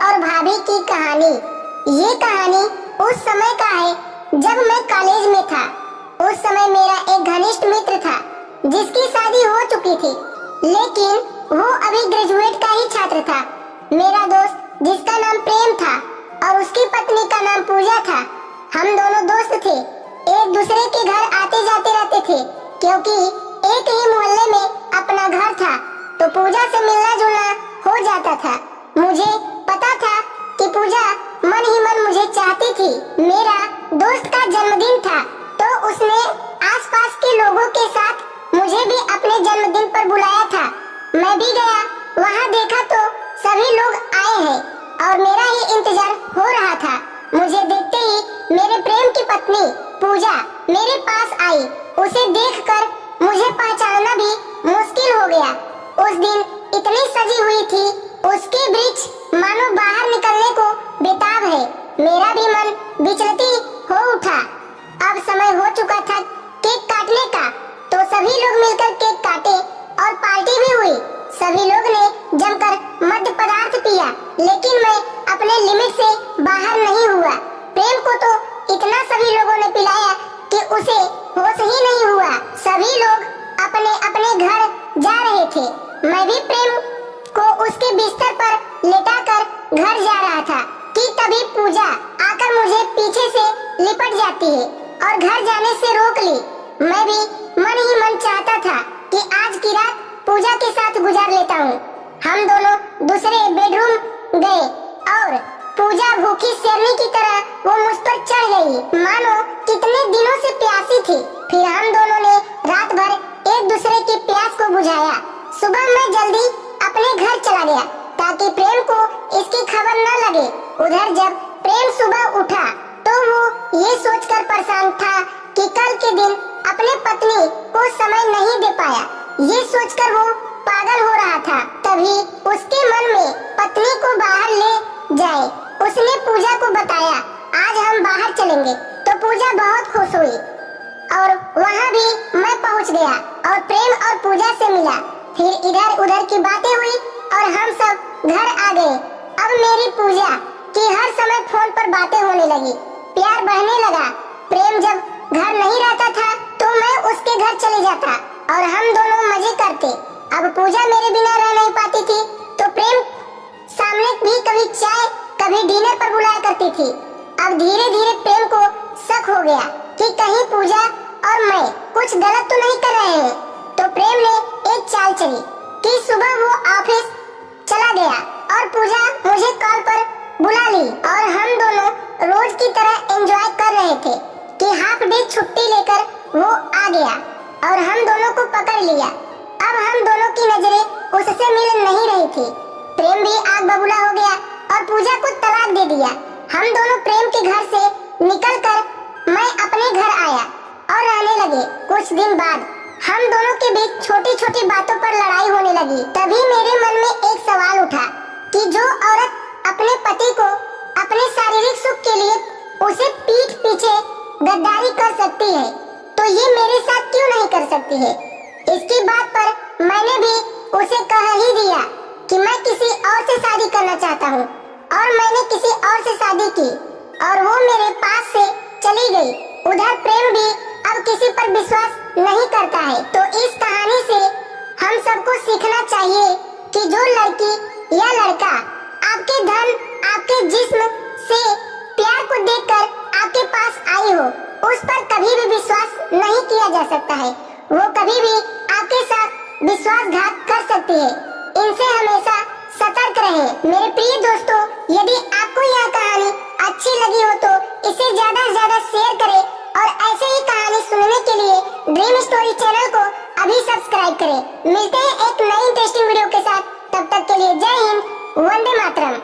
और भाभी की कहानी। ये कहानी उस समय का है जब मैं कॉलेज में था। उस समय मेरा एक घनिष्ठ मित्र था जिसकी शादी हो चुकी थी, लेकिन वो अभी ग्रेजुएट का ही छात्र था। मेरा दोस्त जिसका नाम प्रेम था और उसकी पत्नी का नाम पूजा था, हम दोनों दोस्त थे। एक दूसरे के घर आते जाते रहते थे क्योंकि एक ही मोहल्ले में अपना घर था, तो पूजा से मिलना जुलना हो जाता था। मुझे पता था कि पूजा मन ही मन मुझे चाहती थी। मेरा दोस्त का जन्मदिन था तो उसने आसपास के लोगों के साथ मुझे भी अपने जन्मदिन पर बुलाया था। मैं भी गया। वहाँ देखा तो सभी लोग आए हैं और मेरा ही इंतजार हो रहा था। मुझे देखते ही मेरे प्रेम की पत्नी पूजा मेरे पास आई। उसे देखकर मुझे पहचानना भी मुश्किल हो गया। उस दिन इतनी सजी हुई थी, उसके वृक्ष मानो बाहर निकलने को बेताब है। मेरा भी मन विचलित हो उठा। अब समय हो चुका था केक काटने का, तो सभी लोग मिलकर केक काटे और पार्टी भी हुई। सभी लोग ने जमकर मद्य पदार्थ पिया, लेकिन मैं अपने लिमिट से बाहर नहीं हुआ। प्रेम को तो इतना सभी लोगों ने पिलाया कि उसे होश ही नहीं हुआ। सभी लोग अपने अपने घर जा रहे थे। मैं भी प्रेम को उसके बिस्तर पर लेटाकर घर जा रहा था कि तभी पूजा आकर मुझे पीछे से लिपट जाती है और घर जाने से रोक ली। मैं भी मन ही मन चाहता था कि आज की रात पूजा के साथ गुजार लेता हूँ। हम दोनों दूसरे बेडरूम गए और पूजा भूखी शेरनी की तरह वो मुझ पर चढ़ गई, मानो कितने दिनों से प्यासी थी। फिर हम दोनों ने रात भर एक दूसरे की प्यास को बुझाया। सुबह मैं जल्दी अपने घर चला गया ताकि प्रेम को इसकी खबर न लगे। उधर जब प्रेम सुबह उठा तो वो ये सोचकर परेशान था कि कल के दिन अपने पत्नी को समय नहीं दे पाया। ये सोचकर वो पागल हो रहा था। तभी उसके मन में पत्नी को बाहर ले जाए। उसने पूजा को बताया, आज हम बाहर चलेंगे। तो पूजा बहुत खुश हुई और वहाँ भी मैं पहुँच गया और प्रेम और पूजा से मिला। फिर इधर उधर की बातें हुई और हम सब घर आ गए। अब मेरी पूजा की हर समय फोन पर बातें होने लगी, प्यार बढ़ने लगा। प्रेम जब घर नहीं रहता था तो मैं उसके घर चले जाता और हम दोनों मजे करते। अब पूजा मेरे बिना रह नहीं पाती थी तो प्रेम सामने भी कभी चाय कभी डिनर पर बुलाया करती थी। अब धीरे धीरे प्रेम को शक हो गया कि कहीं पूजा और मैं कुछ गलत तो नहीं कर रहे हैं। तो प्रेम ने एक चाल चली कि सुबह वो ऑफिस चला गया और पूजा मुझे कॉल पर बुला ली और हम दोनों रोज की तरह एंजॉय कर रहे थे कि हाफ डे छुट्टी लेकर वो आ गया और हम दोनों को पकड़ लिया। अब हम दोनों की नजरें उससे मिल नहीं रही थी। प्रेम भी आग बबूला हो गया और पूजा को तलाक दे दिया। हम दोनों प्रेम के घर से निकलकर मैं अपने घर आया और रहने लगे। कुछ दिन बाद हम दोनों के बीच छोटी छोटी बातों पर लड़ाई होने लगी। तभी मेरे मन में एक सवाल उठा कि जो औरत अपने पति को अपने शारीरिक सुख के लिए उसे पीठ पीछे गद्दारी कर सकती है, तो ये मेरे साथ क्यों नहीं कर सकती है। इसकी बात पर मैंने भी उसे कह ही दिया कि मैं किसी और से शादी करना चाहता हूँ और मैंने किसी और से शादी की और वो मेरे पास से चली गई। उधर प्रेम भी अब किसी पर विश्वास नहीं करता है। तो इस कहानी से हम सबको सीखना चाहिए कि जो लड़की या लड़का आपके धन आपके जिस्म से प्यार को देखकर आपके पास आई हो, उस पर कभी भी विश्वास नहीं किया जा सकता है। वो कभी भी आपके साथ विश्वासघात कर सकती है। इनसे हमेशा सतर्क रहें। मेरे प्रिय दोस्तों, यदि आपको यह कहानी अच्छी लगी हो तो इसे ज्यादा से ज्यादा शेयर करें और ऐसे ही कहानी सुनने के लिए ड्रीम स्टोरी चैनल को अभी सब्सक्राइब करें। मिलते हैं एक नई इंटरेस्टिंग वीडियो के साथ। तब तक के लिए जय हिंद, वंदे मातरम।